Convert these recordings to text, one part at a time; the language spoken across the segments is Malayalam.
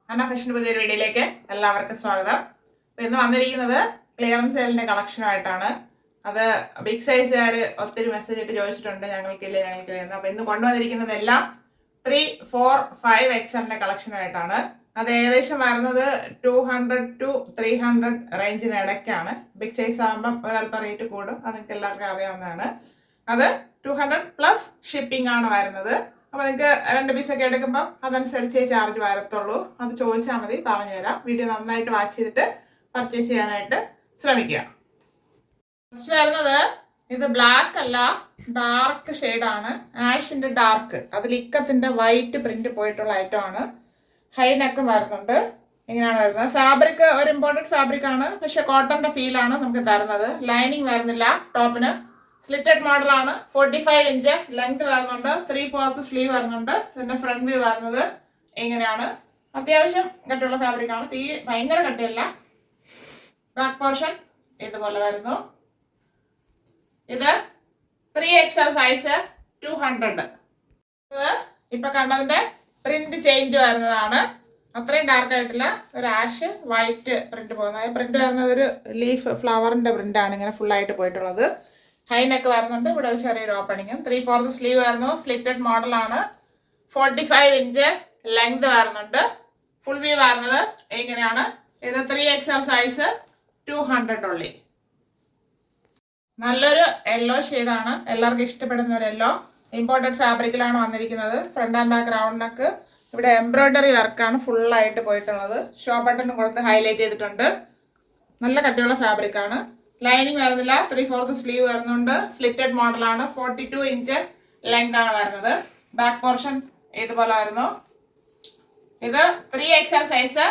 അന്ന ഫാഷൻ പുതിയൊരു വീഡിയോയിലേക്ക് എല്ലാവർക്കും സ്വാഗതം. ഇന്ന് വന്നിരിക്കുന്നത് ക്ലിയറൻസ് സെയിലിന്റെ കളക്ഷനുമായിട്ടാണ്. അത് ബിഗ് സൈസുകാർ ഒത്തിരി മെസ്സേജ് ഇട്ട് ചോദിച്ചിട്ടുണ്ട്, ഞങ്ങൾക്കില്ല എന്ന്. അപ്പോൾ ഇന്ന് കൊണ്ടുവന്നിരിക്കുന്നത് എല്ലാം 3, 4, 5 XL കളക്ഷനുമായിട്ടാണ്. അത് ഏകദേശം വരുന്നത് 200 to 300 റേഞ്ചിന് ഇടയ്ക്കാണ്. ബിഗ് സൈസ് ആകുമ്പം ഒരല്പം റേറ്റ് കൂടും, അത് നിങ്ങൾക്ക് എല്ലാവർക്കും അറിയാവുന്നതാണ്. അത് 200 പ്ലസ് ഷിപ്പിംഗ് ആണ് വരുന്നത്. അപ്പോൾ നിങ്ങൾക്ക് 2 പീസൊക്കെ എടുക്കുമ്പോൾ അതനുസരിച്ച് ചാർജ് വരത്തുള്ളൂ. അത് ചോദിച്ചാൽ മതി, പറഞ്ഞുതരാം. വീഡിയോ നന്നായിട്ട് വാച്ച് ചെയ്തിട്ട് പർച്ചേസ് ചെയ്യാനായിട്ട് ശ്രമിക്കുക. ഫസ്റ്റ് വരുന്നത് ഇത് ബ്ലാക്ക് അല്ല, ഡാർക്ക് ഷെയ്ഡാണ്, ആഷിന്റെ ഡാർക്ക്. അതിൽ ഇക്കത്തിന്റെ വൈറ്റ് പ്രിന്റ് പോയിട്ടുള്ള ഐറ്റം ആണ്. ഹൈ നെക്കും വരുന്നുണ്ട്. ഇങ്ങനെയാണ് വരുന്നത്. ഫാബ്രിക് ഒരു ഇമ്പോർട്ടൻറ്റ് ഫാബ്രിക് ആണ്, പക്ഷെ കോട്ടന്റെ ഫീലാണ് നമുക്ക് തരുന്നത്. ലൈനിങ് വരുന്നില്ല. ടോപ്പിന് സ്ലിറ്റഡ് മോഡലാണ്. 45 ഇഞ്ച് ലെങ്ത് വരുന്നുണ്ട്. 3/4 സ്ലീവ് വരുന്നുണ്ട്. ഇതിന്റെ ഫ്രണ്ട് വ്യൂ വരുന്നത് ഇങ്ങനെയാണ്. അത്യാവശ്യം കട്ടിയുള്ള ഫാബ്രിക് ആണ്, ഭയങ്കര കട്ടിയല്ല. ബാക്ക് പോർഷൻ ഇതുപോലെ വരുന്നു. ഇത് 3XL സൈസ് 200. ഇത് ഇപ്പൊ കണ്ടതിന്റെ പ്രിന്റ് ചേഞ്ച് വരുന്നതാണ്. അത്രയും ഡാർക്ക് ആയിട്ടില്ല. ഒരു ആഷ് വൈറ്റ് പ്രിന്റ് പോകുന്നത്. പ്രിന്റ് വരുന്നത് ഒരു ലീഫ് ഫ്ലവറിന്റെ പ്രിന്റ് ആണ് ഇങ്ങനെ ഫുൾ ആയിട്ട് പോയിട്ടുള്ളത്. ഹൈനൊക്കെ വരുന്നുണ്ട്. ഇവിടെ ഒരു ചെറിയൊരു ഓപ്പണിങ്ങും. 3/4 സ്ലീവ് വരുന്നു. സ്ലിറ്റഡ് മോഡലാണ്. 45 ഇഞ്ച് ലെങ്ത് വരുന്നുണ്ട്. ഫുൾ വ്യൂ വരുന്നത് ഇങ്ങനെയാണ്. ഇത് 3XL സൈസ് 200 ഉള്ളി. നല്ലൊരു യെല്ലോ ഷെയ്ഡാണ്, എല്ലാവർക്കും ഇഷ്ടപ്പെടുന്ന ഒരു യെല്ലോ. ഇമ്പോർട്ടൻറ്റ് ഫാബ്രിക്കിലാണ് വന്നിരിക്കുന്നത്. Front and back round neck. ഇവിടെ എംബ്രോയിഡറി വർക്കാണ് ഫുള്ളായിട്ട് പോയിട്ടുള്ളത്. ഷോ ബട്ടൺ കൊടുത്ത് ഹൈലൈറ്റ് ചെയ്തിട്ടുണ്ട്. നല്ല കട്ടിയുള്ള ഫാബ്രിക് ആണ്. ലൈനിങ് വരുന്നില്ല. 3/4 സ്ലീവ് വരുന്നുണ്ട്. സ്ലിറ്റഡ് മോഡലാണ്. 42 ഇഞ്ച് ലെങ്ത് ആണ് വരുന്നത്. ബാക്ക് പോർഷൻ ഇതുപോലെ വരുന്നു. ഇത് 3XL സൈസ്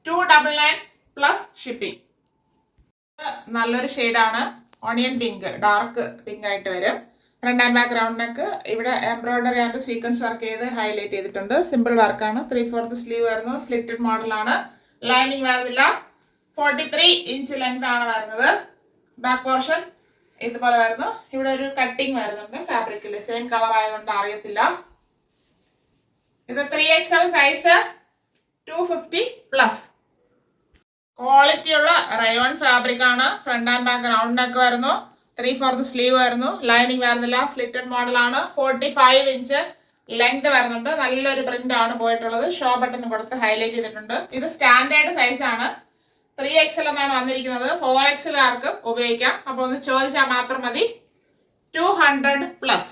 299 പ്ലസ് ഷിപ്പിംഗ്. നല്ലൊരു ഷെയ്ഡാണ്, ഓണിയൻ പിങ്ക്, ഡാർക്ക് പിങ്ക് ആയിട്ട് വരും. Front and back round neck. ഇവിടെ എംബ്രോയിഡറി ആൻഡ് സീക്വൻസ് വർക്ക് ചെയ്ത് ഹൈലൈറ്റ് ചെയ്തിട്ടുണ്ട്. സിമ്പിൾ വർക്കാണ്. 3/4 സ്ലീവ് വരുന്നു. സ്ലിറ്റഡ് മോഡലാണ്. ലൈനിങ് വരുന്നില്ല. 43 ഇഞ്ച് ലെങ്ത് ആണ് വരുന്നത്. ബാക്ക് പോർഷൻ ഇതുപോലെ വരുന്നു. ഇവിടെ ഒരു കട്ടിങ് വരുന്നുണ്ട് ഫാബ്രിക്കിൽ. സെയിം കളർ ആയതുകൊണ്ട് അറിയത്തില്ല. ഇത് 3XL സൈസ് 250 പ്ലസ്. ക്വാളിറ്റി ഉള്ള റയോൺ ഫാബ്രിക് ആണ്. Front and back round neck വരുന്നു. 3/4 സ്ലീവ് വരുന്നു. ലൈനിങ് വരുന്നില്ല. സ്ലിറ്റഡ് മോഡലാണ്. 45 ഇഞ്ച് ലെങ്ത് വരുന്നുണ്ട്. നല്ലൊരു പ്രിന്റ് ആണ് പോയിട്ടുള്ളത്. ഷോ ബട്ടൺ കൊടുത്ത് ഹൈലൈറ്റ് ചെയ്തിട്ടുണ്ട്. ഇത് സ്റ്റാൻഡേർഡ് സൈസ് ആണ്. 3XL എന്നാണ് വന്നിരിക്കുന്നത്. 4XL ആർക്കും ഉപയോഗിക്കാം. അപ്പോൾ ഒന്ന് ചോദിച്ചാൽ മാത്രം മതി. 200 പ്ലസ്.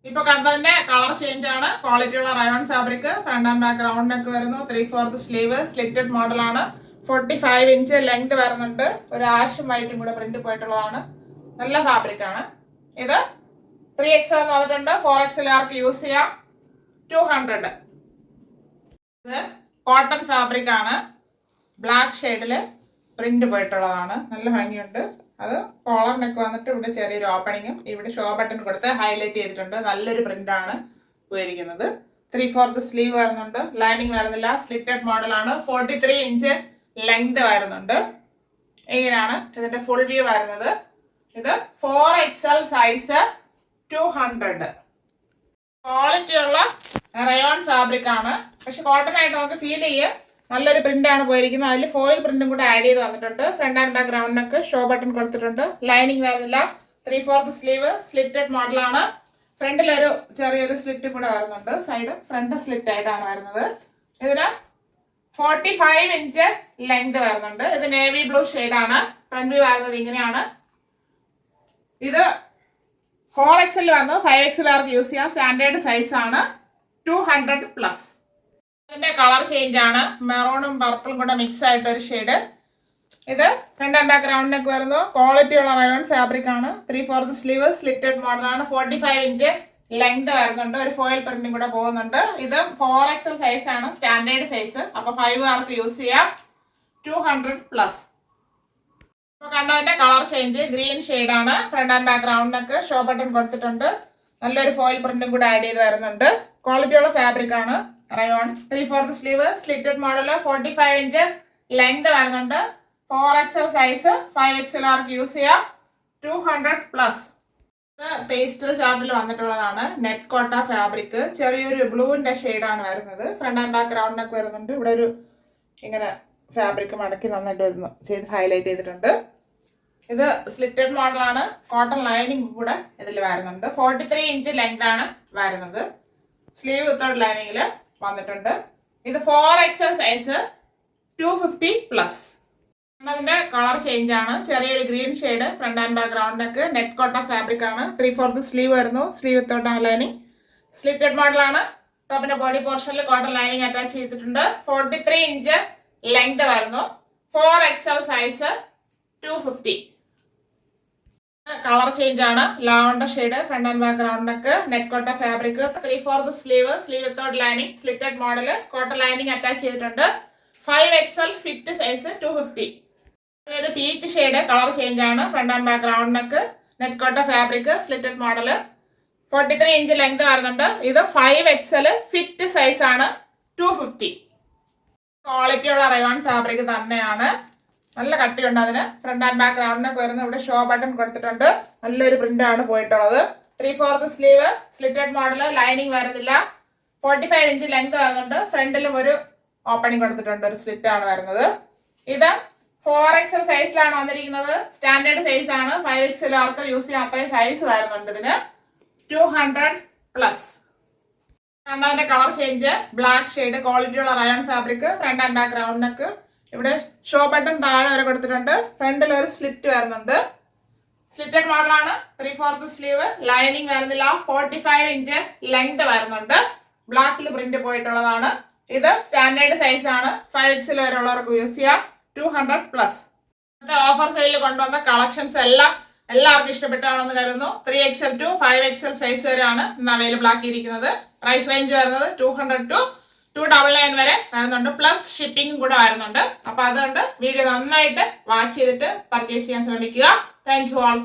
ഇപ്പൊ കണ്ടതിന്റെ കളർ ചേഞ്ച് ആണ്. ക്വാളിറ്റി ഉള്ള rayon fabric. Front and back round neck വരുന്നു. 3/4 സ്ലീവ്. സ്ലിറ്റഡ് മോഡലാണ്. 45 ഇഞ്ച് ലെങ്ത് വരുന്നുണ്ട്. ഒരു ആഷും വൈറ്റും കൂടെ പ്രിന്റ് പോയിട്ടുള്ളതാണ്. നല്ല ഫാബ്രിക് ആണ്. ഇത് 3XL എന്ന് വന്നിട്ടുണ്ട്. 4XL ആർക്ക് യൂസ് ചെയ്യാം. 200. ഇത് കോട്ടൺ ഫാബ്രിക് ആണ്. ബ്ലാക്ക് ഷെയ്ഡില് പ്രിന്റ് പോയിട്ടുള്ളതാണ്. നല്ല ഭംഗിയുണ്ട്. അത് കോളർ നെക്ക് വന്നിട്ട് ഇവിടെ ചെറിയൊരു ഓപ്പണിങ്ങും ഇവിടെ ഷോ ബട്ടൺ കൊടുത്ത് ഹൈലൈറ്റ് ചെയ്തിട്ടുണ്ട്. നല്ലൊരു പ്രിന്റ് ആണ് പോയിരിക്കുന്നത്. 3/4 സ്ലീവ് വരുന്നുണ്ട്. ലൈനിങ് വരുന്നില്ല. സ്ലിറ്റഡ് മോഡലാണ്. 43 ഇഞ്ച് ലെങ്ത് വരുന്നുണ്ട്. ഇങ്ങനെയാണ് ഇതിന്റെ ഫുൾ വ്യൂ വരുന്നത്. ഇത് 4XL സൈസ് 200. ക്വാളിറ്റി ഉള്ള റയോൺ ഫാബ്രിക് ആണ്, പക്ഷെ കോട്ടൺ ആയിട്ട് നമുക്ക് ഫീൽ ചെയ്യും. നല്ലൊരു പ്രിന്റ് ആണ് പോയിരിക്കുന്നത്. അതിൽ ഫോയിൽ പ്രിന്റും കൂടെ ആഡ് ചെയ്ത് വന്നിട്ടുണ്ട്. Front and back round neck. Show button കൊടുത്തിട്ടുണ്ട്. ലൈനിങ് വരുന്നില്ല. 3/4 സ്ലീവ്. സ്ലിറ്റഡ് മോഡലാണ്. ഫ്രണ്ടിലൊരു ചെറിയൊരു സ്ലിറ്റ് കൂടെ വരുന്നുണ്ട്. സൈഡ് ഫ്രണ്ട് സ്ലിറ്റ് ആയിട്ടാണ് വരുന്നത്. ഇതിന് 45 ഇഞ്ച് ലെങ്ത് വരുന്നുണ്ട്. ഇത് നേവി ബ്ലൂ ഷെയ്ഡാണ്. ഫ്രണ്ട് വ്യൂ വരുന്നത് ഇങ്ങനെയാണ്. ഇത് 4XL വന്നു. 5XL ആർക്ക് യൂസ് ചെയ്യാം. സ്റ്റാൻഡേർഡ് സൈസ് ആണ്. 200 പ്ലസ്. ഇതിന്റെ കളർ ചേഞ്ച് ആണ്. മെറൂണും പർപ്പിളും കൂടെ മിക്സ് ആയിട്ട് ഒരു ഷെയ്ഡ്. ഇത് front and back round neck വരുന്നു. ക്വാളിറ്റി ഉള്ള റയോൺ ഫാബ്രിക് ആണ്. 3/4 സ്ലീവ്. സ്ലിറ്റഡ് മോഡലാണ്. 45 ഇഞ്ച് ലെങ്ത് വരുന്നുണ്ട്. ഒരു ഫോയിൽ പ്രിന്റും കൂടെ പോകുന്നുണ്ട്. ഇത് 4XL സൈസ് ആണ്, സ്റ്റാൻഡേർഡ് സൈസ്. അപ്പൊ 5 ആർക്ക് യൂസ് ചെയ്യാം. 200 പ്ലസ്. ഇപ്പൊ കണ്ടതിന്റെ കളർ ചേഞ്ച് ഗ്രീൻ ഷെയ്ഡാണ്. Front and back round neck. Show button കൊടുത്തിട്ടുണ്ട്. നല്ലൊരു ഫോയിൽ പ്രിന്റും കൂടെ ആഡ് ചെയ്ത് വരുന്നുണ്ട്. ക്വാളിറ്റി ഉള്ള ഫാബ്രിക് ആണ്. Rayon. 3/4 sleeve. Slitted model. 45 inch length വരുന്നുണ്ട്. 4XL size. 5XL ആർക്ക് യൂസ് ചെയ്യാം. 200 പ്ലസ്. പേസ്റ്റൽ ചാർട്ടിൽ വന്നിട്ടുള്ളതാണ്. നെറ്റ് കോട്ട ഫാബ്രിക്, ചെറിയൊരു ബ്ലൂവിന്റെ ഷെയ്ഡാണ് വരുന്നത്. Front and back round neck വരുന്നുണ്ട്. ഇവിടെ ഒരു ഇങ്ങനെ ഫാബ്രിക് മടക്കി നന്നായിട്ട് വരുന്നു ചെയ്ത് ഹൈലൈറ്റ് ചെയ്തിട്ടുണ്ട്. ഇത് സ്ലിറ്റഡ് മോഡലാണ്. കോട്ടൺ ലൈനിങ് കൂടെ ഇതിൽ വരുന്നുണ്ട്. 43 ഇഞ്ച് ലെങ്ത് ആണ് വരുന്നത്. സ്ലീവ് വിത്തൗട്ട് ലൈനിങ്ങിൽ വന്നിട്ടുണ്ട്. ഇത് 4XL സൈസ് 250+. അതിന്റെ കളർ ചേഞ്ച് ആണ്. ചെറിയൊരു green shade, front and back round neck, net Kota fabric ആണ്. 3/4 സ്ലീവ് വരുന്നു. സ്ലീവ് വിത്തൗട്ട് ആണ് ലൈനിങ്. സ്ലിറ്റഡ് മോഡലാണ്. ടോപ്പിന്റെ ബോഡി പോർഷനിൽ കോട്ടൺ ലൈനിങ് അറ്റാച്ച് ചെയ്തിട്ടുണ്ട്. 43 ഇഞ്ച് ലെങ്ത് വരുന്നു. 4XL size 250. കളർ ചേഞ്ച് ആണ്. Lavender shade, front and back round neck, net Kota fabric, 3/4 sleeve, sleeve without lining, slitted model, cotton lining attach ചെയ്തിട്ടുണ്ട്. 5XL fit size 250. ഒരു പീച്ച് ഷെയ്ഡ്, കളർ ചേഞ്ച് ആണ്. Front and back round neck, net Kota fabric, slitted model, 43 inch length വരുന്നുണ്ട്. ഇത് 5XL ഫിറ്റ് സൈസ് ആണ് 250. ക്വാളിറ്റി ഉള്ള റയോൺ ഫാബ്രിക് തന്നെയാണ്. നല്ല കട്ടിയുണ്ട് അതിന്. Front and back round neck വരുന്നത്. ഇവിടെ ഷോ ബട്ടൺ കൊടുത്തിട്ടുണ്ട്. നല്ലൊരു പ്രിന്റ് ആണ് പോയിട്ടുള്ളത്. 3/4 സ്ലീവ്, സ്ലിറ്റഡ് മോഡൽ, ലൈനിങ് വരുന്നില്ല. 45 ഇഞ്ച് ലെങ്ത് വരുന്നുണ്ട്. ഫ്രണ്ടിലും ഒരു ഓപ്പണിംഗ് കൊടുത്തിട്ടുണ്ട്. ഒരു സ്ലിറ്റ് ആണ് വരുന്നത്. ഇത് 4XL സൈസിലാണ് വന്നിരിക്കുന്നത്. സ്റ്റാൻഡേർഡ് സൈസ് ആണ്. 5XL ആർക്ക് യൂസ് ചെയ്യാൻ അത്രയും സൈസ് വരുന്നുണ്ട് ഇതിന്. 200+. രണ്ടാമത്തെ colour change, black shade, quality ഉള്ള rayon fabric, front and back round neck. ഇവിടെ ഷോ ബട്ടൺ താഴെ വരെ കൊടുത്തിട്ടുണ്ട്. ഫ്രണ്ടിൽ ഒരു സ്ലിറ്റ് വരുന്നുണ്ട്. സ്ലിറ്റഡ് മോഡലാണ്. 3/4 സ്ലീവ്, ലൈനിങ് വരുന്നില്ല. 45 ഇഞ്ച് ലെങ്ത് വരുന്നുണ്ട്. ബ്ലാക്കിൽ പ്രിന്റ് പോയിട്ടുള്ളതാണ്. ഇത് സ്റ്റാൻഡേർഡ് സൈസ് ആണ്. 5XL വരെ ഉള്ളവർക്ക് യൂസ് ചെയ്യാം. 200+. ഓഫർ സെയിലിൽ കൊണ്ടുവന്ന കളക്ഷൻസ് എല്ലാവർക്കും ഇഷ്ടപ്പെട്ടാണെന്ന് കരുതുന്നു. 3XL to 5XL സൈസ് വരെയാണ് ഇന്ന് അവൈലബിൾ ആക്കിയിരിക്കുന്നത്. പ്രൈസ് റേഞ്ച് വരുന്നത് 200 to 299 വരെ വരുന്നുണ്ട്. പ്ലസ് ഷിപ്പിംഗ് കൂടെ വരുന്നുണ്ട്. അപ്പൊ അതുകൊണ്ട് വീഡിയോ നന്നായിട്ട് വാച്ച് ചെയ്തിട്ട് പർച്ചേസ് ചെയ്യാൻ ശ്രമിക്കുക. Thank you all.